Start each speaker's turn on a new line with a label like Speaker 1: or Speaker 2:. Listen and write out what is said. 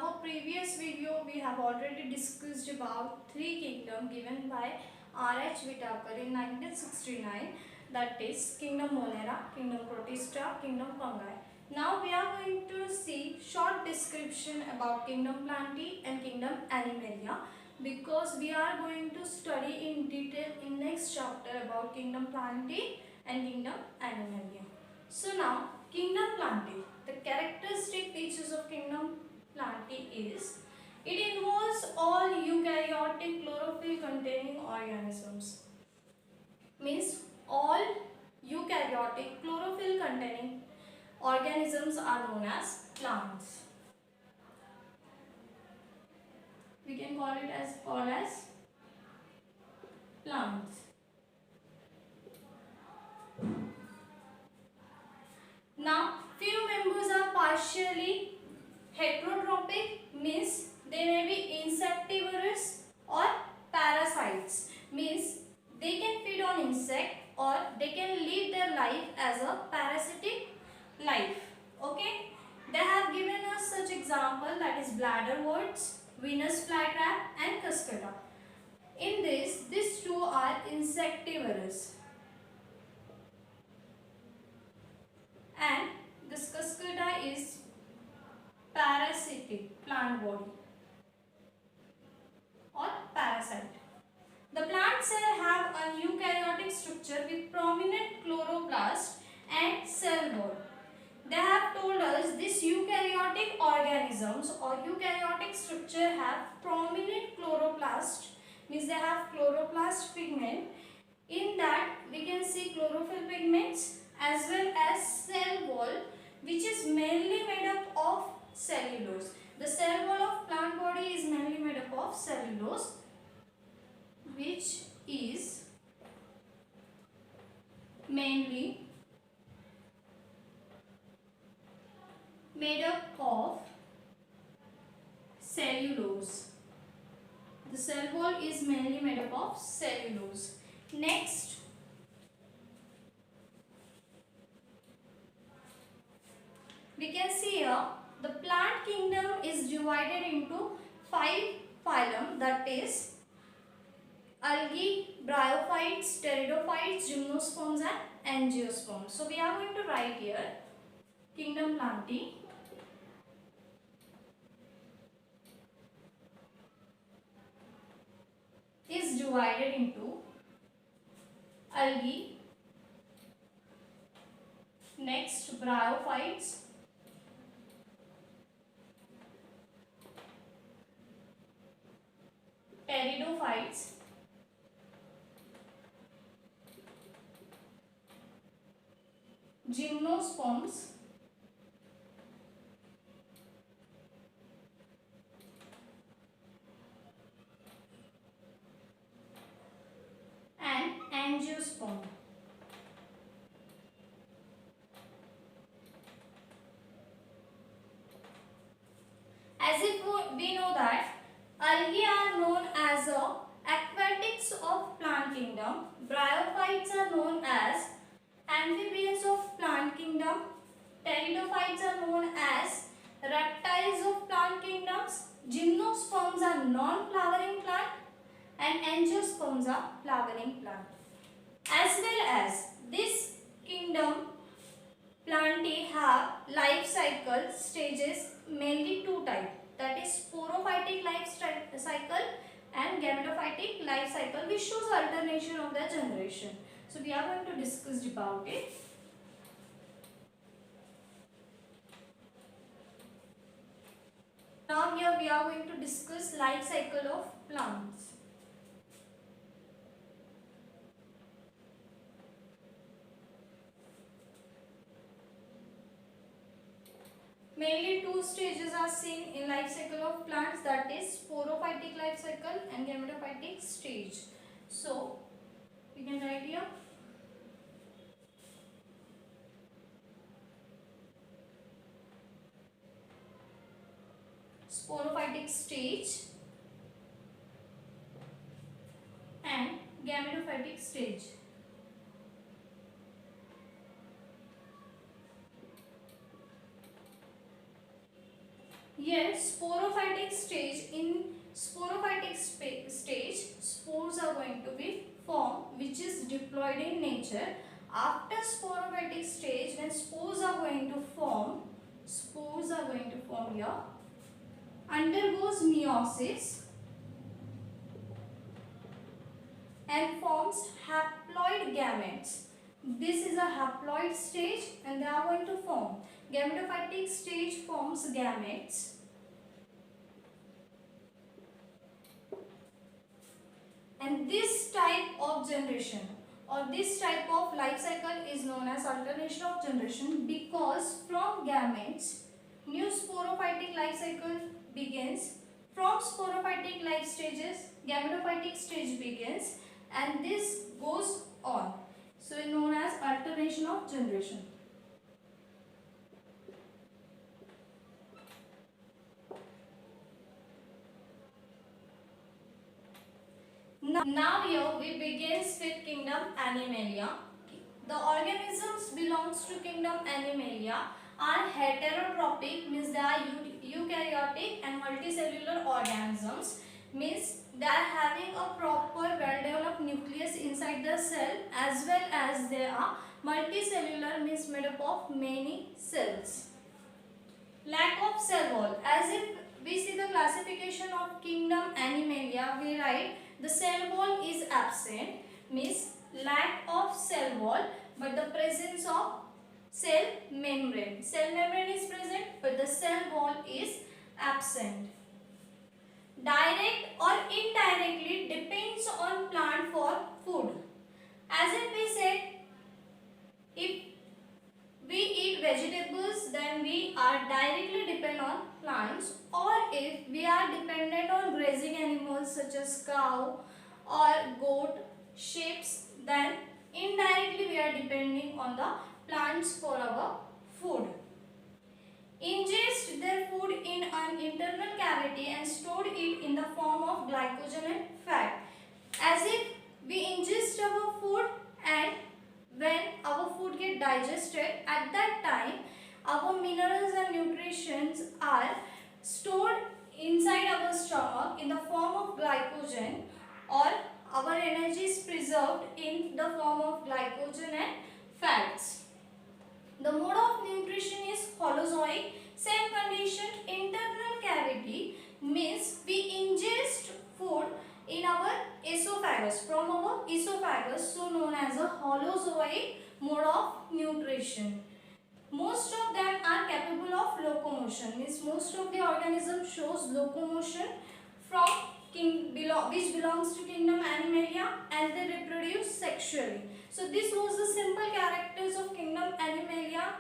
Speaker 1: our previous video we have already discussed about three kingdoms given by R.H. Whitaker in 1969, that is Kingdom Monera, Kingdom Protista, Kingdom Fungi. Now we are going to see short description about Kingdom Plantae and Kingdom Animalia, because we are going to study in detail in next chapter about Kingdom Plantae and Kingdom Animalia. So now Kingdom Plantae. The characteristic features of Kingdom Plantae is it involves all eukaryotic chlorophyll containing organisms. Means all eukaryotic chlorophyll containing organisms are known as plants. We can call it as plants. Now few members are partially heterotrophic, means they may be insectivorous, or parasites, means they can feed on insect or they can live their life as a parasitic life. Okay, they have given us such example, that is bladderworts, Venus flytrap and cuscuta. In this, these two are insectivorous and this cuscuta is parasitic plant body or parasite. The plant cell have a eukaryotic structure with prominent chloroplast and cell wall. They have told us this eukaryotic organisms or eukaryotic structure have prominent chloroplast, means they have chloroplast pigment. In that we can see chlorophyll pigments as well as cell wall, which is mainly made up of cellulose. The cell wall of plant body is mainly made up of cellulose, which is mainly made up of cellulose. The cell wall is mainly made up of cellulose. Next, we can see here the plant kingdom is divided into 5 phylum, that is algae, bryophytes, pteridophytes, gymnosperms and angiosperms. So we are going to write here Kingdom Plantae is divided into algae, next bryophytes, pteridophytes, gymnosperms and angiosperm. As if we know that algae are known as aquatics of plant kingdom, bryophytes are known as amphibians of plant kingdom, pteridophytes are known as reptiles of plant kingdoms, gymnosperms are non-flowering plant and angiosperms are flowering plant. As well as this kingdom Plantae have life cycle stages, mainly two types, that is sporophytic life cycle and gametophytic life cycle, which shows alternation of their generation. So we are going to discuss about it. Now here we are going to discuss life cycle of plants. Mainly two stages are seen in life cycle of plants, that is sporophytic life cycle and gametophytic stage. So we can write here sporophytic stage and gametophytic stage. Yes, sporophytic stage. In sporophytic stage, spores are going to be formed, which is diploid in nature. After sporophytic stage, when spores are going to form here, undergoes meiosis and forms haploid gametes. This is a haploid stage and they are going to form. Gametophytic stage forms gametes. And this type of generation or this type of life cycle is known as alternation of generation, because from gametes new sporophytic life cycle begins. From sporophytic life stages, gametophytic stage begins, and this goes on. So it is known as alternation of generation. Now here we begins with Kingdom Animalia. The organisms belongs to Kingdom Animalia are heterotrophic, means they are eukaryotic, and multicellular organisms, means they are having a proper well-developed nucleus inside the cell, as well as they are multicellular, means made up of many cells. Lack of cell wall. As if we see the classification of Kingdom Animalia, we write the cell wall is absent, means lack of cell wall, but the presence of cell membrane. Cell membrane is present, but the cell wall is absent. Direct or indirectly depends on plant for food. As if we said, if we eat vegetables, then we are directly dependent on plants, or if we are dependent on grazing animals such as cow or goat, sheep, then indirectly we are depending on the plants for our food. Ingest their food in an internal cavity and stored it in the form of glycogen and fat. As if we ingest our food, and when our food get digested, at that time our minerals and nutrients are stored inside our stomach in the form of glycogen, or our energy is preserved in the form of glycogen and fats. The mode of nutrition is holozoic. Same condition, internal cavity, means we ingest food in our esophagus, from our esophagus, so known as a holozoic mode of nutrition. Most of them are capable of locomotion, means most of the organism shows locomotion from which belongs to Kingdom Animalia, and they reproduce sexually. So this was the simple characters of Kingdom Animalia.